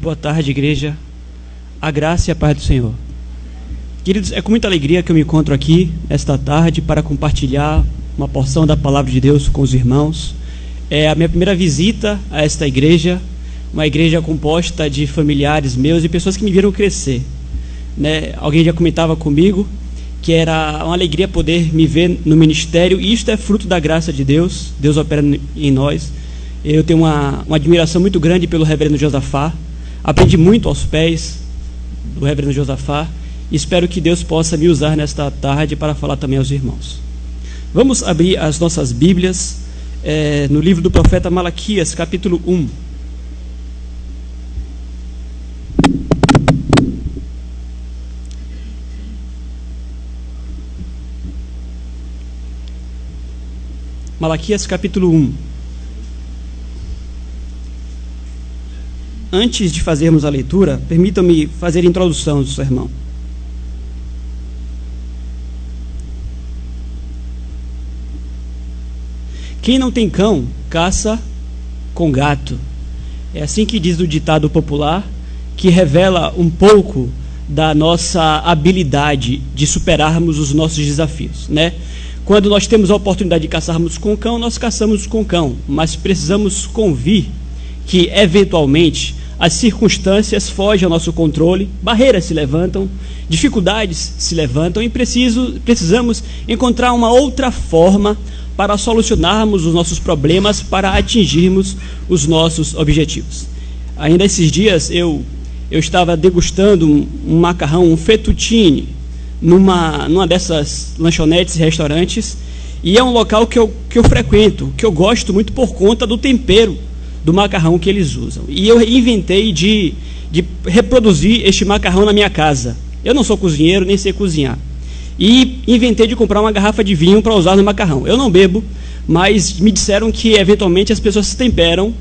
Boa tarde, igreja. A graça e a paz do Senhor. Queridos, é com muita alegria que eu me encontro aqui esta tarde para compartilhar uma porção da palavra de Deus com os irmãos. É a minha primeira visita a esta igreja, uma igreja composta de familiares meus e pessoas que me viram crescer, né? Alguém já comentava comigo que era uma alegria poder me ver no ministério, e isto é fruto da graça de Deus. Deus opera em nós. Eu tenho uma admiração muito grande pelo reverendo Josafá, aprendi muito aos pés do reverendo Josafá, e espero que Deus possa me usar nesta tarde para falar também aos irmãos. Vamos abrir as nossas Bíblias no livro do profeta Malaquias, capítulo 1. Malaquias, capítulo 1. Antes de fazermos a leitura, permitam-me fazer a introdução do sermão. Quem não tem cão, caça com gato. É assim que diz o ditado popular, que revela um pouco da nossa habilidade de superarmos os nossos desafios, né? Quando nós temos a oportunidade de caçarmos com cão, nós caçamos com cão, mas precisamos convir que, eventualmente, as circunstâncias fogem ao nosso controle, barreiras se levantam, dificuldades se levantam e precisamos encontrar uma outra forma para solucionarmos os nossos problemas, para atingirmos os nossos objetivos. Ainda esses dias eu estava degustando um macarrão, um fettuccine, numa dessas lanchonetes e restaurantes, e é um local que eu frequento, que eu gosto muito por conta do tempero do macarrão que eles usam. E eu inventei de reproduzir este macarrão na minha casa. Eu não sou cozinheiro, nem sei cozinhar. E inventei de comprar uma garrafa de vinho para usar no macarrão. Eu não bebo, mas me disseram que eventualmente as pessoas temperam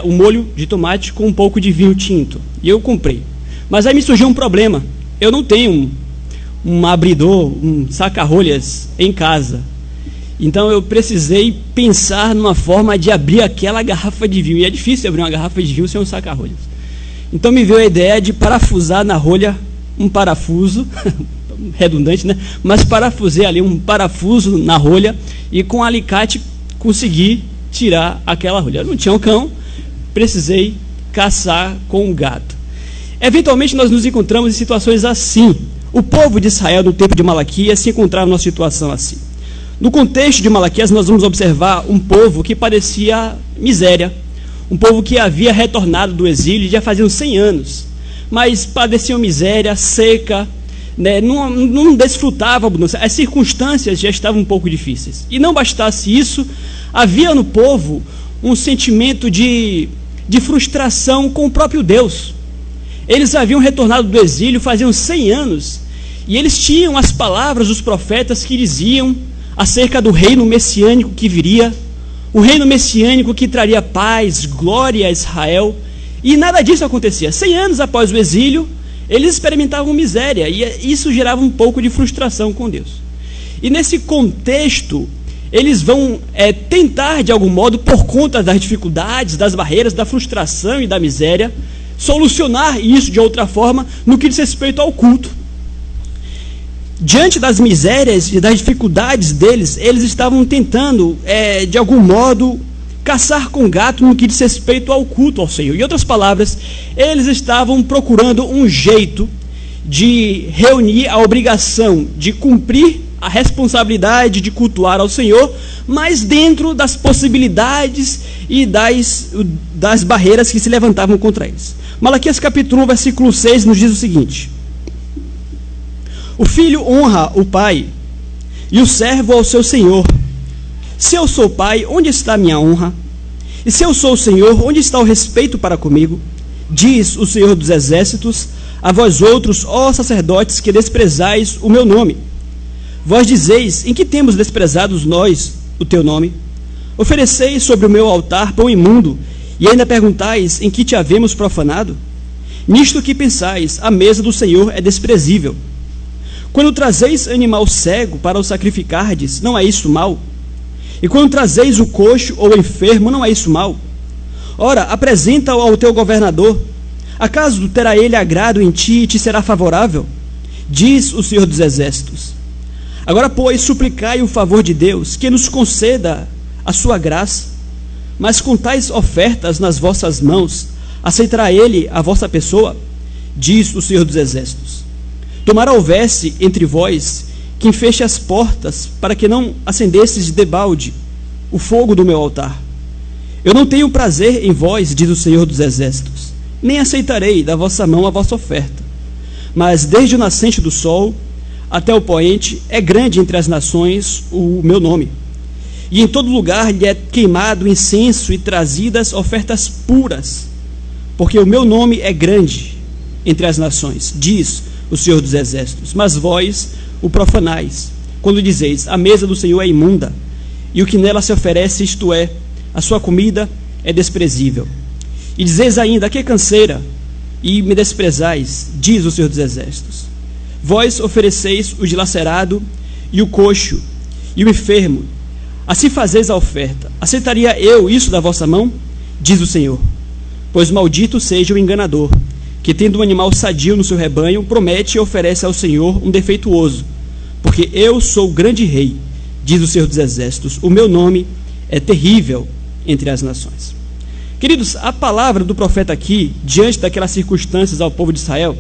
o molho de tomate com um pouco de vinho tinto. E eu comprei. Mas aí me surgiu um problema. Eu não tenho um abridor, um saca-rolhas em casa. Então eu precisei pensar numa forma de abrir aquela garrafa de vinho. E é difícil abrir uma garrafa de vinho sem um saca-rolhas. Então me veio a ideia de parafusar na rolha um parafuso, redundante, né? Mas parafusei ali um parafuso na rolha e com um alicate consegui tirar aquela rolha. Eu não tinha um cão, precisei caçar com um gato. Eventualmente nós nos encontramos em situações assim. O povo de Israel no tempo de Malaquias se encontrava numa situação assim. No contexto de Malaquias, nós vamos observar um povo que parecia miséria, um povo que havia retornado do exílio já faziam 100 anos, mas padeciam miséria, seca, né? Não desfrutava a abundância, as circunstâncias já estavam um pouco difíceis. E não bastasse isso, havia no povo um sentimento de frustração com o próprio Deus. Eles haviam retornado do exílio faziam 100 anos, e eles tinham as palavras dos profetas que diziam acerca do reino messiânico que viria, o reino messiânico que traria paz, glória a Israel, e nada disso acontecia. 100 anos após o exílio, eles experimentavam miséria, e isso gerava um pouco de frustração com Deus. E nesse contexto, eles vão tentar, de algum modo, por conta das dificuldades, das barreiras, da frustração e da miséria, solucionar isso de outra forma no que diz respeito ao culto. Diante das misérias e das dificuldades deles, eles estavam tentando, de algum modo, caçar com gato no que diz respeito ao culto ao Senhor. Em outras palavras, eles estavam procurando um jeito de reunir a obrigação de cumprir a responsabilidade de cultuar ao Senhor, mas dentro das possibilidades e das barreiras que se levantavam contra eles. Malaquias capítulo 1, versículo 6 nos diz o seguinte: o filho honra o pai, e o servo ao seu senhor. Se eu sou pai, onde está a minha honra? E se eu sou o Senhor, onde está o respeito para comigo? Diz o Senhor dos exércitos, a vós outros, ó sacerdotes, que desprezais o meu nome. Vós dizeis, em que temos desprezados nós o teu nome? Ofereceis sobre o meu altar pão imundo, e ainda perguntais, em que te havemos profanado? Nisto que pensais, a mesa do Senhor é desprezível. Quando trazeis animal cego para o sacrificardes, não é isso mal? E quando trazeis o coxo ou o enfermo, não é isso mal? Ora, apresenta-o ao teu governador, Acaso terá ele agrado em ti e te será favorável? Diz o Senhor dos Exércitos. Agora, pois, suplicai o favor de Deus, que nos conceda a sua graça, mas com tais ofertas nas vossas mãos, aceitará ele a vossa pessoa? Diz o Senhor dos Exércitos. Tomará houvesse entre vós quem feche as portas, para que não acendesses de debalde o fogo do meu altar. Eu não tenho prazer em vós, diz o Senhor dos Exércitos, nem aceitarei da vossa mão a vossa oferta. Mas desde o nascente do sol até o poente é grande entre as nações o meu nome. E em todo lugar lhe é queimado incenso e trazidas ofertas puras, porque o meu nome é grande entre as nações, diz o Senhor dos Exércitos. Mas vós o profanais, quando dizeis, a mesa do Senhor é imunda, e o que nela se oferece, isto é, a sua comida, é desprezível. E dizeis ainda, que canseira, e me desprezais, diz o Senhor dos Exércitos. Vós ofereceis o dilacerado e o coxo e o enfermo, assim fazeis a oferta. Aceitaria eu isso da vossa mão? Diz o Senhor. Pois maldito seja o enganador, que tendo um animal sadio no seu rebanho, promete e oferece ao Senhor um defeituoso. Porque eu sou o grande rei, diz o Senhor dos Exércitos. O meu nome é terrível entre as nações. Queridos, a palavra do profeta aqui, diante daquelas circunstâncias ao povo de Israel,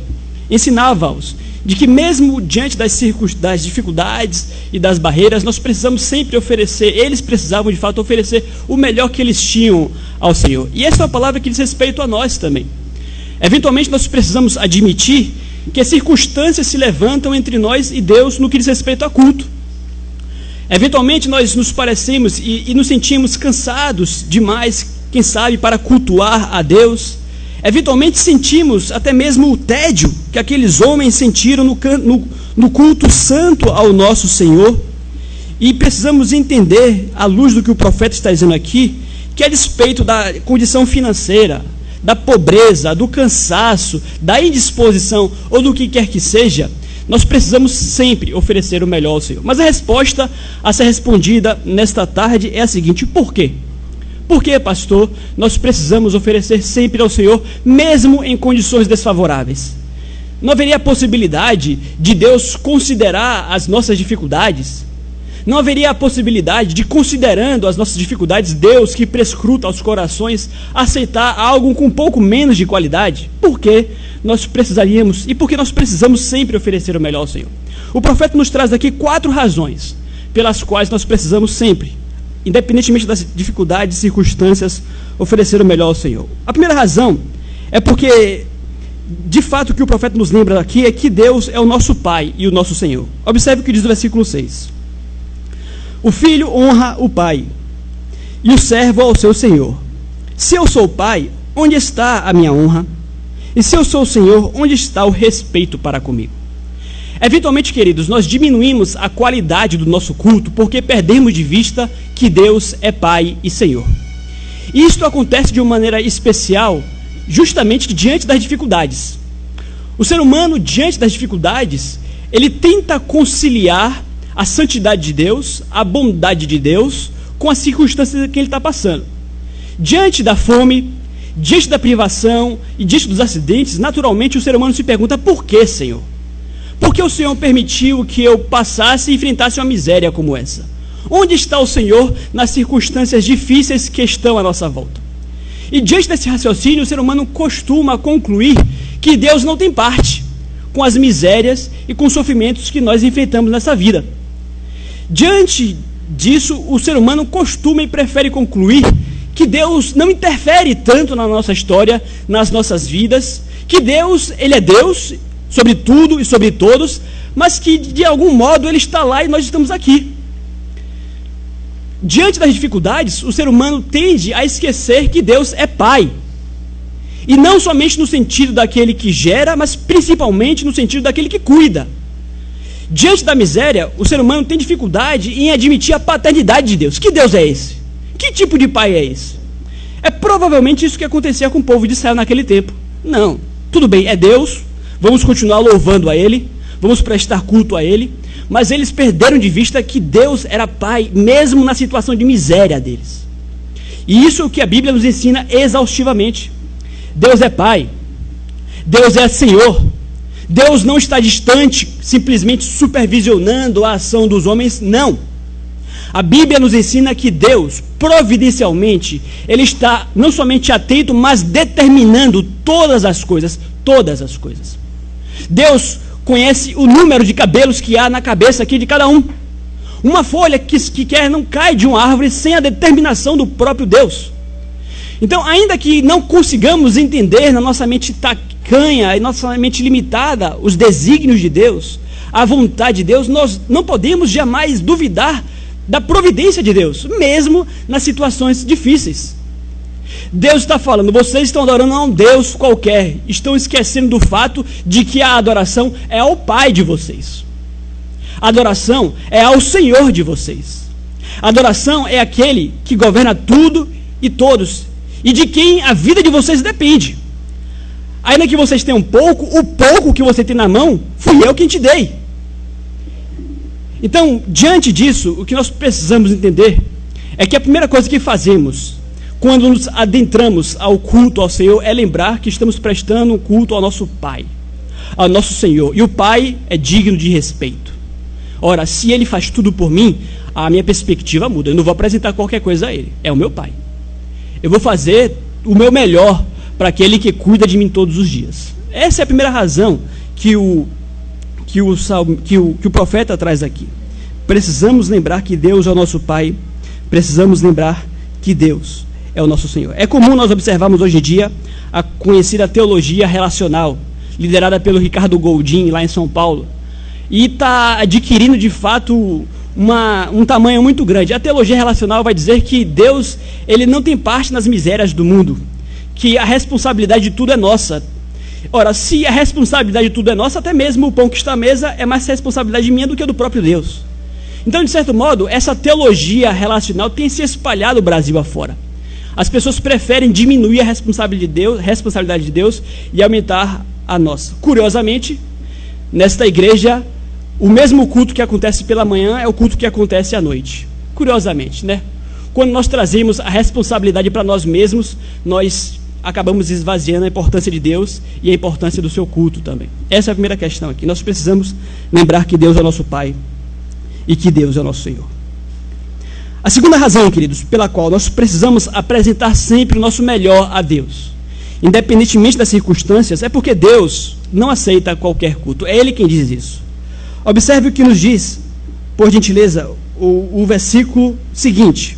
ensinava-os de que mesmo diante das dificuldades e das barreiras, nós precisamos sempre oferecer, eles precisavam de fato oferecer o melhor que eles tinham ao Senhor. E essa é uma palavra que diz respeito a nós também. Eventualmente nós precisamos admitir que as circunstâncias se levantam entre nós e Deus no que diz respeito a culto. Eventualmente nós nos parecemos e nos sentimos cansados demais, quem sabe, para cultuar a Deus. Eventualmente sentimos até mesmo o tédio que aqueles homens sentiram no culto santo ao nosso Senhor. E precisamos entender, à luz do que o profeta está dizendo aqui, que a despeito da condição financeira, da pobreza, do cansaço, da indisposição ou do que quer que seja, nós precisamos sempre oferecer o melhor ao Senhor. Mas a resposta a ser respondida nesta tarde é a seguinte: por quê? Por que, pastor, nós precisamos oferecer sempre ao Senhor, mesmo em condições desfavoráveis? Não haveria a possibilidade de Deus considerar as nossas dificuldades? Não haveria a possibilidade de, considerando as nossas dificuldades, Deus, que prescruta os corações, aceitar algo com um pouco menos de qualidade? Por que nós precisaríamos e por que nós precisamos sempre oferecer o melhor ao Senhor? O profeta nos traz aqui 4 razões pelas quais nós precisamos sempre, independentemente das dificuldades e circunstâncias, oferecer o melhor ao Senhor. A primeira razão é porque, de fato, o que o profeta nos lembra aqui é que Deus é o nosso Pai e o nosso Senhor. Observe o que diz o versículo 6. O filho honra o pai, e o servo ao seu senhor. Se eu sou o pai, onde está a minha honra? E se eu sou o Senhor, onde está o respeito para comigo? Eventualmente, queridos, nós diminuímos a qualidade do nosso culto porque perdemos de vista que Deus é Pai e Senhor. E isto acontece de uma maneira especial justamente diante das dificuldades. O ser humano, diante das dificuldades, ele tenta conciliar a santidade de Deus, a bondade de Deus, com as circunstâncias que ele está passando. Diante da fome, diante da privação e diante dos acidentes, naturalmente o ser humano se pergunta: por que, Senhor? Por que o Senhor permitiu que eu passasse e enfrentasse uma miséria como essa? Onde está o Senhor nas circunstâncias difíceis que estão à nossa volta? E diante desse raciocínio, o ser humano costuma concluir que Deus não tem parte com as misérias e com os sofrimentos que nós enfrentamos nessa vida. Diante disso, o ser humano costuma e prefere concluir que Deus não interfere tanto na nossa história, nas nossas vidas, que Deus, Ele é Deus sobre tudo e sobre todos, mas que de algum modo Ele está lá e nós estamos aqui. Diante das dificuldades, o ser humano tende a esquecer que Deus é Pai. E não somente no sentido daquele que gera, mas principalmente no sentido daquele que cuida. Diante da miséria, o ser humano tem dificuldade em admitir a paternidade de Deus. Que Deus é esse? Que tipo de pai é esse? É provavelmente isso que acontecia com o povo de Israel naquele tempo. Não, tudo bem, é Deus, vamos continuar louvando a Ele, vamos prestar culto a Ele, mas eles perderam de vista que Deus era Pai, mesmo na situação de miséria deles. E isso é o que a Bíblia nos ensina exaustivamente. Deus é Pai, Deus é Senhor. Deus não está distante, simplesmente supervisionando a ação dos homens, não. A Bíblia nos ensina que Deus, providencialmente, Ele está não somente atento, mas determinando todas as coisas, todas as coisas. Deus conhece o número de cabelos que há na cabeça aqui de cada um. Uma folha que quer não cai de uma árvore sem a determinação do próprio Deus. Então, ainda que não consigamos entender na nossa mente tacanha e nossa mente limitada os desígnios de Deus, a vontade de Deus, nós não podemos jamais duvidar da providência de Deus, mesmo nas situações difíceis. Deus está falando, vocês estão adorando a um Deus qualquer, estão esquecendo do fato de que a adoração é ao Pai de vocês. A adoração é ao Senhor de vocês. A adoração é aquele que governa tudo e todos, e de quem a vida de vocês depende. Ainda que vocês tenham pouco, o pouco que você tem na mão, fui eu quem te dei. Então, diante disso, o que nós precisamos entender é que a primeira coisa que fazemos quando nos adentramos ao culto ao Senhor é lembrar que estamos prestando um culto ao nosso Pai, ao nosso Senhor. E o Pai é digno de respeito. Ora, se Ele faz tudo por mim, a minha perspectiva muda. Eu não vou apresentar qualquer coisa a Ele. É o meu Pai. Eu vou fazer o meu melhor para aquele que cuida de mim todos os dias. Essa é a primeira razão que o profeta traz aqui. Precisamos lembrar que Deus é o nosso Pai. Precisamos lembrar que Deus é o nosso Senhor. É comum nós observarmos hoje em dia a conhecida teologia relacional, liderada pelo Ricardo Goldin, lá em São Paulo, e está adquirindo de fato um tamanho muito grande. A teologia relacional vai dizer que Deus, Ele não tem parte nas misérias do mundo, que a responsabilidade de tudo é nossa. Ora, se a responsabilidade de tudo é nossa, até mesmo o pão que está à mesa é mais responsabilidade minha do que do próprio Deus. Então, de certo modo, essa teologia relacional tem se espalhado o Brasil afora. As pessoas preferem diminuir a responsabilidade de Deus e aumentar a nossa. Curiosamente, nesta igreja, o mesmo culto que acontece pela manhã é o culto que acontece à noite. Curiosamente, né? Quando nós trazemos a responsabilidade para nós mesmos, nós acabamos esvaziando a importância de Deus e a importância do seu culto também. Essa é a primeira questão aqui. Nós precisamos lembrar que Deus é o nosso Pai e que Deus é o nosso Senhor. A segunda razão, queridos, pela qual nós precisamos apresentar sempre o nosso melhor a Deus, independentemente das circunstâncias, é porque Deus não aceita qualquer culto. É Ele quem diz isso. Observe o que nos diz, por gentileza, o versículo seguinte,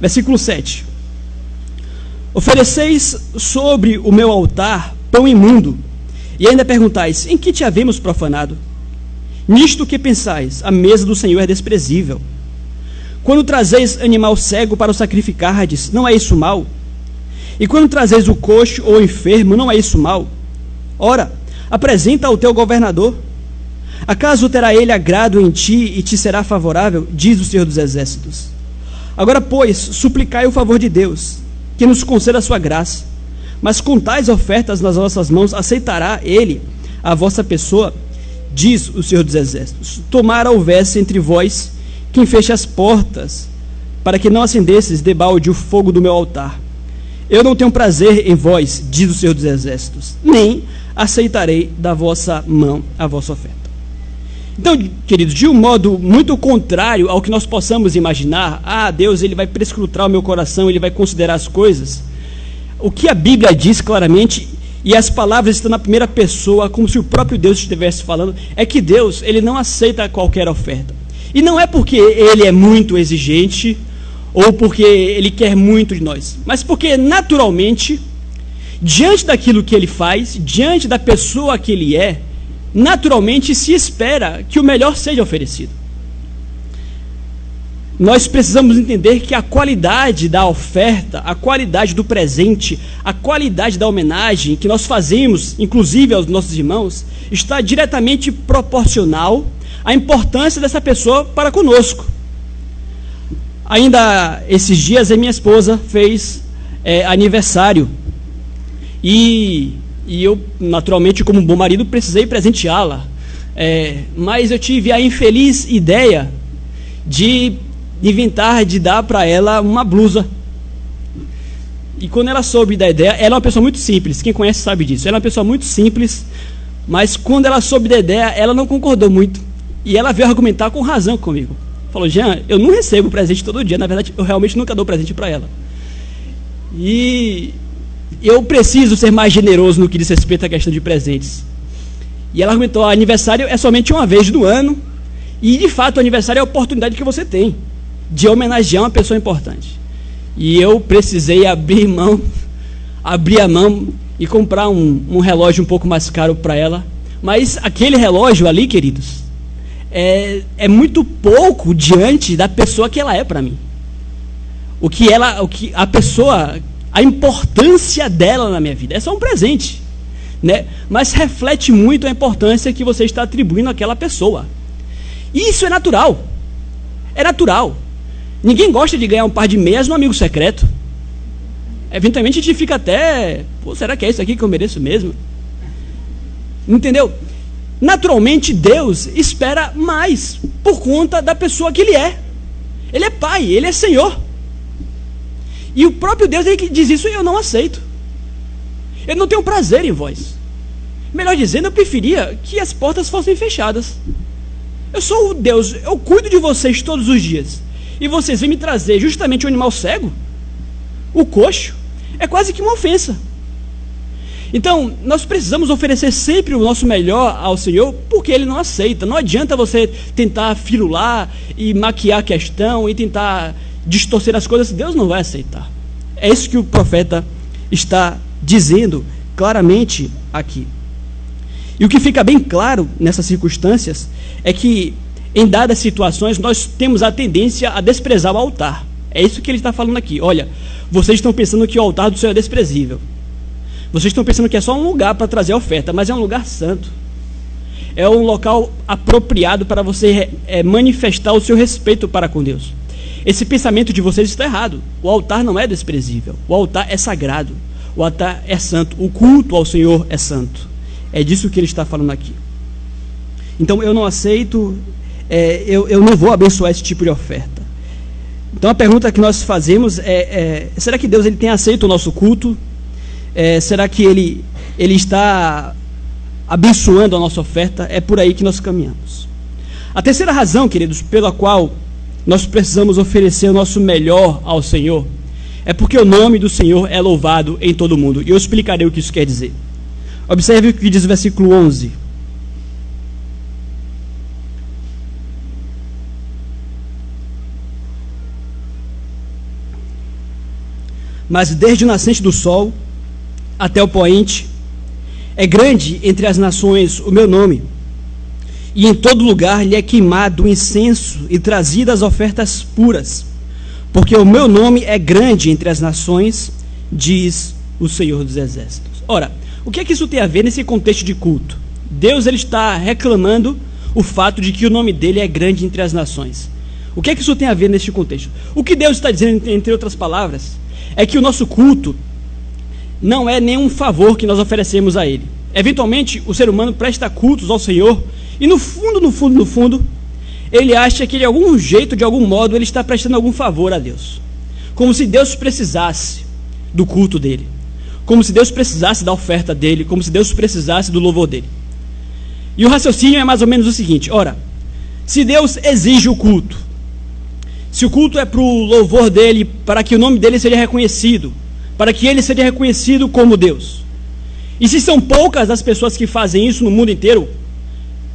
versículo 7. Ofereceis sobre o meu altar pão imundo, e ainda perguntais, em que te havemos profanado? Nisto que pensais, a mesa do Senhor é desprezível. Quando trazeis animal cego para o sacrificardes, não é isso mal? E quando trazeis o coxo ou o enfermo, não é isso mal? Ora, apresenta ao teu governador. Acaso terá ele agrado em ti e te será favorável? Diz o Senhor dos Exércitos. Agora, pois, suplicai o favor de Deus, que nos conceda a sua graça. Mas com tais ofertas nas vossas mãos, aceitará ele a vossa pessoa? Diz o Senhor dos Exércitos. Tomara houvesse entre vós quem feche as portas, para que não acendesses debalde o fogo do meu altar. Eu não tenho prazer em vós, diz o Senhor dos Exércitos, nem aceitarei da vossa mão a vossa oferta. Então, queridos, de um modo muito contrário ao que nós possamos imaginar, Deus ele vai prescrutar o meu coração, Ele vai considerar as coisas. O que a Bíblia diz claramente, e as palavras estão na primeira pessoa, como se o próprio Deus estivesse falando, é que Deus ele não aceita qualquer oferta. E não é porque Ele é muito exigente, ou porque Ele quer muito de nós, mas porque naturalmente, diante daquilo que Ele faz, diante da pessoa que Ele é, naturalmente se espera que o melhor seja oferecido. Nós precisamos entender que a qualidade da oferta, a qualidade do presente, a qualidade da homenagem que nós fazemos, inclusive aos nossos irmãos, está diretamente proporcional à importância dessa pessoa para conosco. Ainda esses dias a minha esposa fez aniversário e eu, naturalmente, como um bom marido, precisei presenteá-la. Mas eu tive a infeliz ideia de inventar de dar para ela uma blusa. E quando ela soube da ideia, ela é uma pessoa muito simples, quem conhece sabe disso. Ela é uma pessoa muito simples, mas quando ela soube da ideia, ela não concordou muito. E ela veio argumentar com razão comigo. Falou: Jean, eu não recebo presente todo dia, na verdade eu realmente nunca dou presente para ela. E eu preciso ser mais generoso no que diz respeito à questão de presentes. E ela argumentou: aniversário é somente uma vez no ano, e de fato o aniversário é a oportunidade que você tem de homenagear uma pessoa importante. E eu precisei abrir a mão e comprar um relógio um pouco mais caro para ela. Mas aquele relógio ali, queridos, é muito pouco diante da pessoa que ela é para mim. A importância dela na minha vida é só um presente, né? Mas reflete muito a importância que você está atribuindo àquela pessoa. E isso é natural. É natural. Ninguém gosta de ganhar um par de meias no amigo secreto. Eventualmente a gente fica até: pô, será que é isso aqui que eu mereço mesmo? Entendeu? Naturalmente Deus espera mais por conta da pessoa que Ele é. Ele é Pai, Ele é Senhor. E o próprio Deus é que diz isso e eu não aceito. Eu não tenho prazer em vós. Melhor dizendo, eu preferia que as portas fossem fechadas. Eu sou o Deus, eu cuido de vocês todos os dias. E vocês vêm me trazer justamente o animal cego, o coxo, é quase que uma ofensa. Então, nós precisamos oferecer sempre o nosso melhor ao Senhor, porque Ele não aceita. Não adianta você tentar firular e maquiar a questão e tentar distorcer as coisas, Deus não vai aceitar. É isso que o profeta está dizendo claramente aqui. E o que fica bem claro nessas circunstâncias é que, em dadas situações, nós temos a tendência a desprezar o altar. É isso que ele está falando aqui. Olha, vocês estão pensando que o altar do Senhor é desprezível. Vocês estão pensando que é só um lugar para trazer a oferta, mas é um lugar santo. É um local apropriado para você manifestar o seu respeito para com Deus. Esse pensamento de vocês está errado. O altar não é desprezível. O altar é sagrado. O altar é santo. O culto ao Senhor é santo. É disso que ele está falando aqui. Então eu não aceito, eu não vou abençoar esse tipo de oferta. Então a pergunta que nós fazemos será que Deus ele tem aceito o nosso culto? Será que ele está abençoando a nossa oferta? É por aí que nós caminhamos. A terceira razão, queridos, pela qual nós precisamos oferecer o nosso melhor ao Senhor, é porque o nome do Senhor é louvado em todo o mundo. E eu explicarei o que isso quer dizer. Observe o que diz o versículo 11. Mas desde o nascente do sol até o poente, é grande entre as nações o meu nome, e em todo lugar lhe é queimado o incenso e trazidas as ofertas puras, porque o meu nome é grande entre as nações, diz o Senhor dos Exércitos. Ora, o que é que isso tem a ver nesse contexto de culto? Deus ele está reclamando o fato de que o nome dele é grande entre as nações. O que é que isso tem a ver neste contexto? O que Deus está dizendo, entre outras palavras, é que o nosso culto não é nenhum favor que nós oferecemos a Ele. Eventualmente, o ser humano presta cultos ao Senhor e no fundo, ele acha que de algum jeito, de algum modo, ele está prestando algum favor a Deus. Como se Deus precisasse do culto dele. Como se Deus precisasse da oferta dele. Como se Deus precisasse do louvor dele. E o raciocínio é mais ou menos o seguinte: ora, se Deus exige o culto, se o culto é para o louvor dele, para que o nome dele seja reconhecido, para que ele seja reconhecido como Deus, e se são poucas as pessoas que fazem isso no mundo inteiro,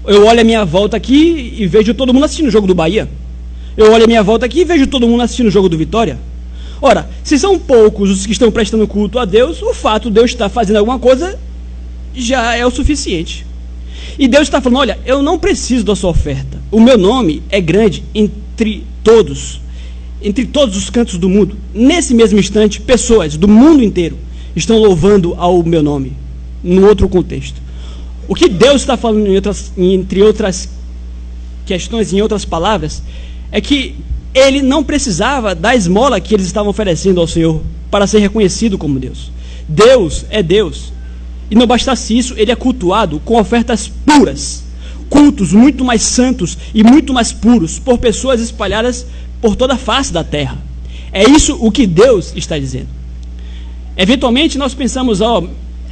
eu olho a minha volta aqui e vejo todo mundo assistindo o jogo do Bahia. Eu olho a minha volta aqui e vejo todo mundo assistindo o jogo do Vitória. Ora, se são poucos os que estão prestando culto a Deus, o fato de Deus estar fazendo alguma coisa já é o suficiente. E Deus está falando: olha, eu não preciso da sua oferta. O meu nome é grande entre todos os cantos do mundo. Nesse mesmo instante, pessoas do mundo inteiro estão louvando ao meu nome, num outro contexto. O que Deus está falando, entre outras questões, em outras palavras, é que ele não precisava da esmola que eles estavam oferecendo ao Senhor para ser reconhecido como Deus. Deus é Deus. E não bastasse isso, ele é cultuado com ofertas puras, cultos muito mais santos e muito mais puros, por pessoas espalhadas por toda a face da terra. É isso o que Deus está dizendo. Eventualmente nós pensamos,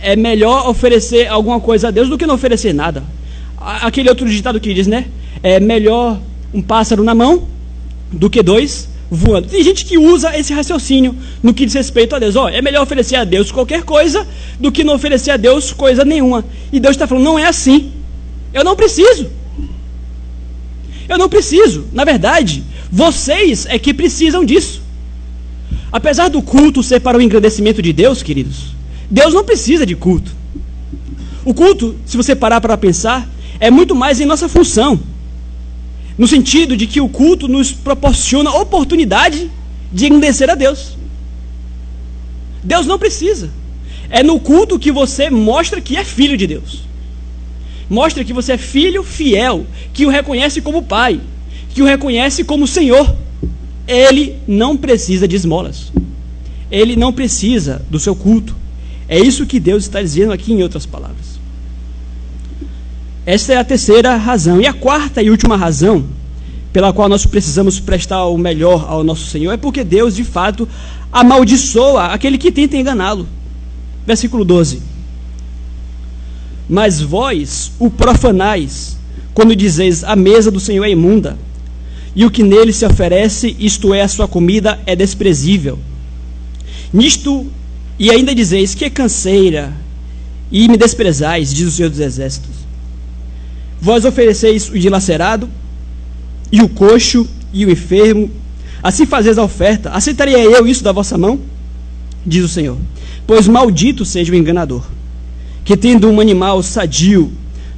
é melhor oferecer alguma coisa a Deus do que não oferecer nada. Aquele outro ditado que diz, né? É melhor um pássaro na mão do que dois voando. Tem gente que usa esse raciocínio no que diz respeito a Deus. É melhor oferecer a Deus qualquer coisa do que não oferecer a Deus coisa nenhuma. E Deus está falando, não é assim. Eu não preciso. Eu não preciso. Na verdade, vocês é que precisam disso. Apesar do culto ser para o engrandecimento de Deus, queridos, Deus não precisa de culto. O culto, se você parar para pensar, é muito mais em nossa função. No sentido de que o culto nos proporciona oportunidade de engrandecer a Deus. Deus não precisa. É no culto que você mostra que é filho de Deus. Mostra que você é filho fiel, que o reconhece como pai, que o reconhece como Senhor. Ele não precisa de esmolas. Ele não precisa do seu culto. É isso que Deus está dizendo aqui em outras palavras. Esta é a terceira razão. E a quarta e última razão pela qual nós precisamos prestar o melhor ao nosso Senhor é porque Deus, de fato, amaldiçoa aquele que tenta enganá-lo. Versículo 12. Mas vós o profanais, quando dizeis a mesa do Senhor é imunda, e o que nele se oferece, isto é, a sua comida, é desprezível. Nisto, e ainda dizeis que é canseira, e me desprezais, diz o Senhor dos Exércitos. Vós ofereceis o dilacerado, e o coxo, e o enfermo, assim fazeis a oferta. Aceitaria eu isso da vossa mão? Diz o Senhor. Pois maldito seja o enganador, que tendo um animal sadio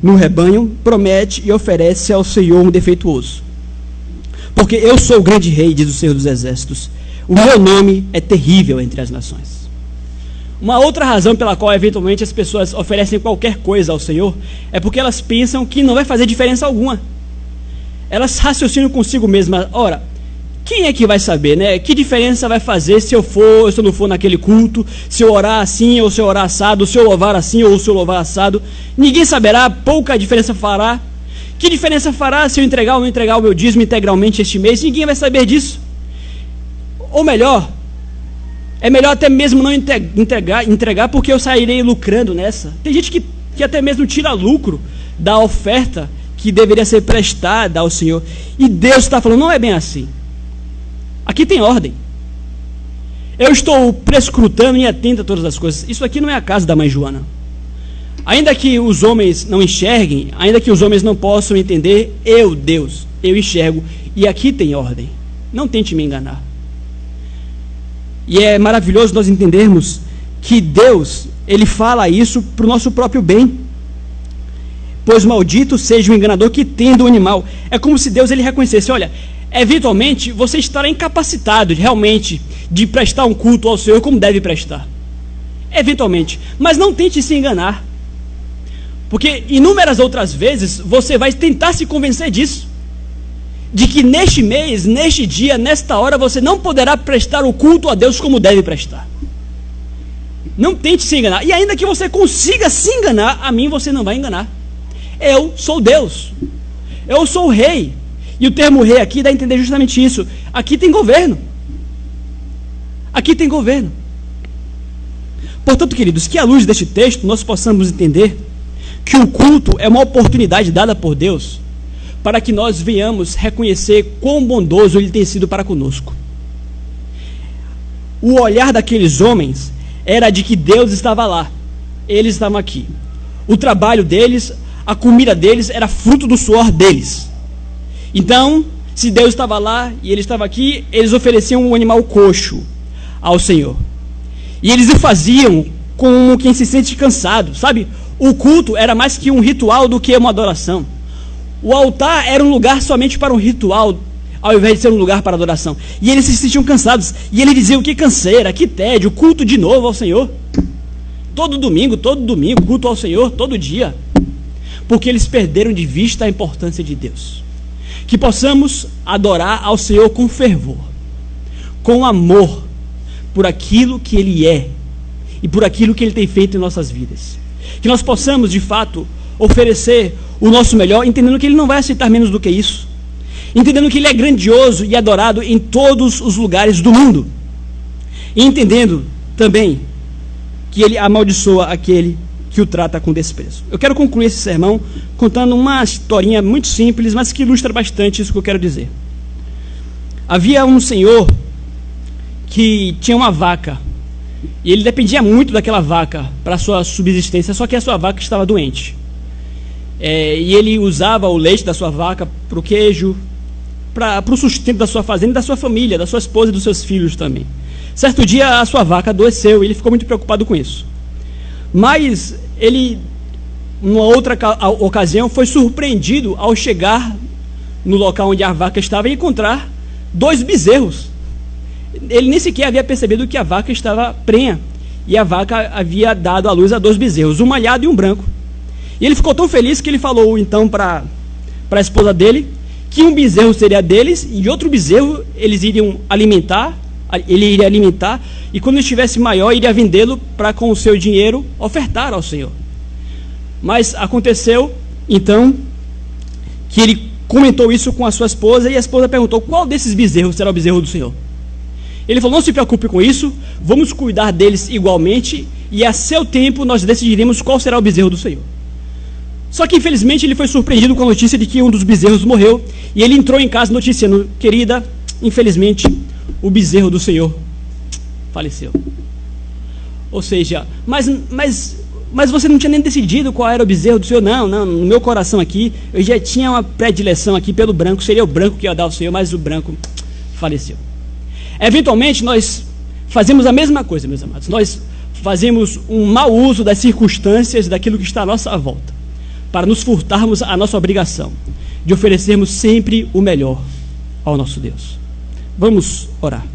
no rebanho, promete e oferece ao Senhor um defeituoso. Porque eu sou o grande rei, diz o Senhor dos Exércitos. O meu nome é terrível entre as nações. Uma outra razão pela qual eventualmente as pessoas oferecem qualquer coisa ao Senhor é porque elas pensam que não vai fazer diferença alguma. Elas raciocinam consigo mesmas. Ora, quem é que vai saber, né? Que diferença vai fazer se eu não for naquele culto, se eu orar assim ou se eu orar assado, se eu louvar assim ou se eu louvar assado? Ninguém saberá, pouca diferença fará. Que diferença fará se eu entregar ou não entregar o meu dízimo integralmente este mês? Ninguém vai saber disso. Ou melhor, é melhor até mesmo não entregar porque eu sairei lucrando nessa. Tem gente que até mesmo tira lucro da oferta que deveria ser prestada ao Senhor. E Deus está falando, não é bem assim. Aqui tem ordem. Eu estou prescrutando e atento a todas as coisas. Isso aqui não é a casa da mãe Joana. Ainda que os homens não enxerguem, ainda que os homens não possam entender, eu, Deus, eu enxergo. E aqui tem ordem. Não tente me enganar. E é maravilhoso nós entendermos que Deus, Ele fala isso para o nosso próprio bem. Pois maldito seja o enganador que tendo o animal. É como se Deus ele reconhecesse, olha, eventualmente você estará incapacitado realmente de prestar um culto ao Senhor como deve prestar. Eventualmente. Mas não tente se enganar. Porque inúmeras outras vezes você vai tentar se convencer disso. De que neste mês, neste dia, nesta hora, você não poderá prestar o culto a Deus como deve prestar. Não tente se enganar. E ainda que você consiga se enganar, a mim você não vai enganar. Eu sou Deus. Eu sou o rei. E o termo rei aqui dá a entender justamente isso. Aqui tem governo. Aqui tem governo. Portanto, queridos, que à luz deste texto nós possamos entender que o culto é uma oportunidade dada por Deus para que nós venhamos reconhecer quão bondoso Ele tem sido para conosco. O olhar daqueles homens era de que Deus estava lá, eles estavam aqui. O trabalho deles, a comida deles era fruto do suor deles. Então, se Deus estava lá e Ele estava aqui, eles ofereciam um animal coxo ao Senhor. E eles o faziam como quem se sente cansado, sabe? O culto era mais que um ritual do que uma adoração. O altar era um lugar somente para um ritual, ao invés de ser um lugar para adoração. E eles se sentiam cansados. E eles diziam, que canseira, que tédio, culto de novo ao Senhor. Todo domingo, culto ao Senhor, todo dia. Porque eles perderam de vista a importância de Deus. Que possamos adorar ao Senhor com fervor, com amor, por aquilo que Ele é e por aquilo que Ele tem feito em nossas vidas. Que nós possamos, de fato, oferecer o nosso melhor, entendendo que Ele não vai aceitar menos do que isso. Entendendo que Ele é grandioso e adorado em todos os lugares do mundo. E entendendo também que ele amaldiçoa aquele que o trata com desprezo. Eu quero concluir esse sermão contando uma historinha muito simples, mas que ilustra bastante isso que eu quero dizer. Havia um senhor que tinha uma vaca, e ele dependia muito daquela vaca para a sua subsistência, só que a sua vaca estava doente. E ele usava o leite da sua vaca para o queijo, para o sustento da sua fazenda, da sua família, da sua esposa e dos seus filhos também. Certo dia a sua vaca adoeceu e ele ficou muito preocupado com isso. Mas ele, numa outra ocasião, foi surpreendido ao chegar no local onde a vaca estava e encontrar 2 bezerros. Ele nem sequer havia percebido que a vaca estava prenha, e a vaca havia dado à luz a 2 bezerros, um malhado e um branco. E ele ficou tão feliz que ele falou então para a esposa dele que um bezerro seria deles e outro bezerro eles iriam alimentar, ele iria alimentar, e quando estivesse maior iria vendê-lo para com o seu dinheiro ofertar ao Senhor. Mas aconteceu então que ele comentou isso com a sua esposa, e a esposa perguntou: qual desses bezerros será o bezerro do Senhor? Ele falou: não se preocupe com isso, vamos cuidar deles igualmente, e a seu tempo nós decidiremos qual será o bezerro do Senhor. Só que infelizmente ele foi surpreendido com a notícia de que um dos bezerros morreu, e ele entrou em casa noticiando: querida, infelizmente o bezerro do Senhor faleceu. Ou seja, mas você não tinha nem decidido qual era o bezerro do Senhor? Não, no meu coração aqui, eu já tinha uma predileção aqui pelo branco, seria o branco que ia dar ao Senhor, mas o branco faleceu. Eventualmente nós fazemos a mesma coisa, meus amados. Nós fazemos um mau uso das circunstâncias, daquilo que está à nossa volta, para nos furtarmos a nossa obrigação de oferecermos sempre o melhor ao nosso Deus. Vamos orar.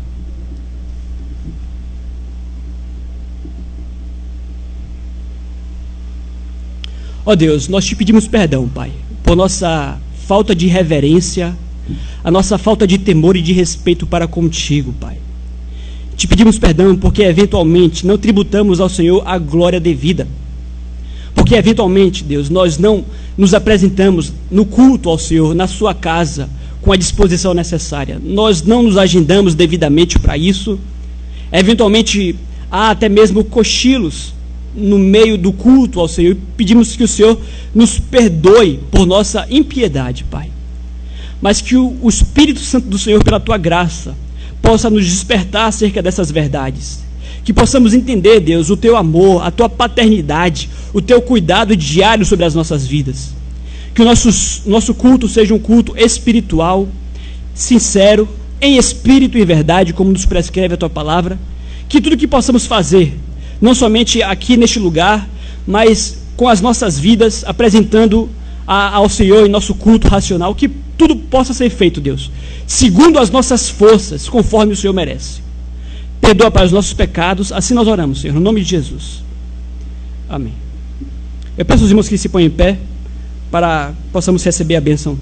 Ó Deus, nós te pedimos perdão, Pai, por nossa falta de reverência, a nossa falta de temor e de respeito para contigo, Pai. Te pedimos perdão porque eventualmente não tributamos ao Senhor a glória devida. Porque eventualmente, Deus, nós não nos apresentamos no culto ao Senhor, na sua casa, com a disposição necessária. Nós não nos agendamos devidamente para isso. Eventualmente há até mesmo cochilos no meio do culto ao Senhor. Pedimos que o Senhor nos perdoe por nossa impiedade, Pai. Mas que o Espírito Santo do Senhor, pela tua graça, possa nos despertar acerca dessas verdades. Que possamos entender, Deus, o teu amor, a tua paternidade, o teu cuidado diário sobre as nossas vidas. Que o nosso culto seja um culto espiritual, sincero, em espírito e verdade, como nos prescreve a tua palavra. Que tudo que possamos fazer, não somente aqui neste lugar, mas com as nossas vidas, apresentando ao Senhor em nosso culto racional, que tudo possa ser feito, Deus, segundo as nossas forças, conforme o Senhor merece. Perdoa para os nossos pecados, assim nós oramos, Senhor, no nome de Jesus. Amém. Eu peço aos irmãos que se ponham em pé, para que possamos receber a bênção